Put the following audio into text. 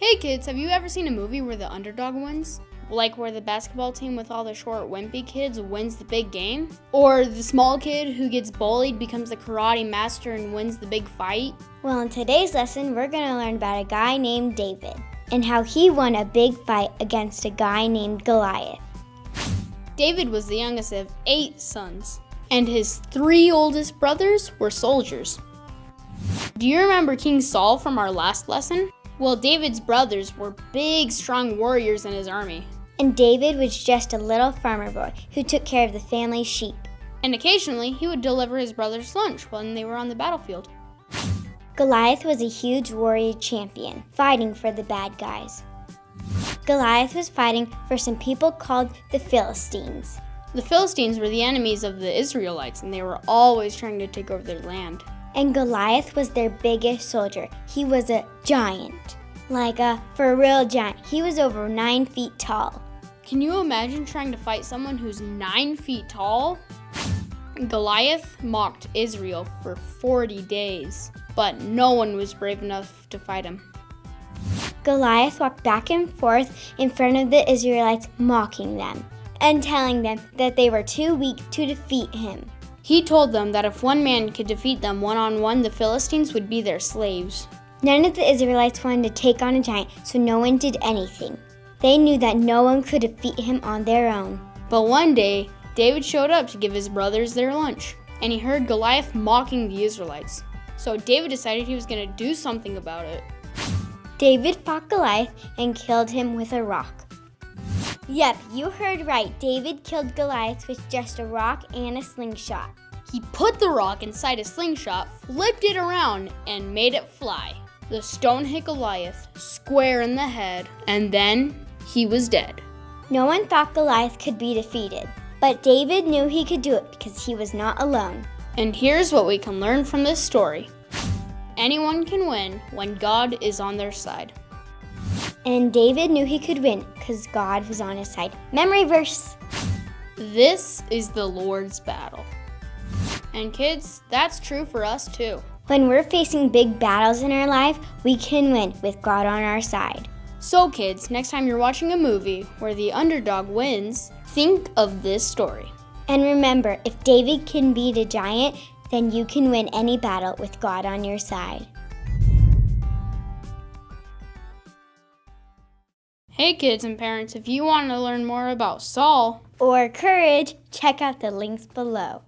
Hey kids, have you ever seen a movie where the underdog wins? Like where the basketball team with all the short, wimpy kids wins the big game? Or the small kid who gets bullied becomes the karate master and wins the big fight? Well, in today's lesson, we're going to learn about a guy named David and how he won a big fight against a guy named Goliath. David was the youngest of 8 sons, and his 3 oldest brothers were soldiers. Do you remember King Saul from our last lesson? Well, David's brothers were big, strong warriors in his army. And David was just a little farmer boy who took care of the family's sheep. And occasionally, he would deliver his brothers lunch when they were on the battlefield. Goliath was a huge warrior champion, fighting for the bad guys. Goliath was fighting for some people called the Philistines. The Philistines were the enemies of the Israelites, and they were always trying to take over their land. And Goliath was their biggest soldier. He was a giant, like a for real giant. He was over 9 feet tall. Can you imagine trying to fight someone who's 9 feet tall? Goliath mocked Israel for 40 days, but no one was brave enough to fight him. Goliath walked back and forth in front of the Israelites, mocking them and telling them that they were too weak to defeat him. He told them that if one man could defeat them one-on-one, the Philistines would be their slaves. None of the Israelites wanted to take on a giant, so no one did anything. They knew that no one could defeat him on their own. But one day, David showed up to give his brothers their lunch, and he heard Goliath mocking the Israelites. So David decided he was going to do something about it. David fought Goliath and killed him with a rock. Yep, you heard right. David killed Goliath with just a rock and a slingshot. He put the rock inside a slingshot, flipped it around, and made it fly. The stone hit Goliath square in the head, and then he was dead. No one thought Goliath could be defeated, but David knew he could do it because he was not alone. And here's what we can learn from this story. Anyone can win when God is on their side. And David knew he could win because God was on his side. Memory verse. This is the Lord's battle. And kids, that's true for us too. When we're facing big battles in our life, we can win with God on our side. So kids, next time you're watching a movie where the underdog wins, think of this story. And remember, if David can beat a giant, then you can win any battle with God on your side. Hey kids and parents, if you want to learn more about Saul or courage, check out the links below.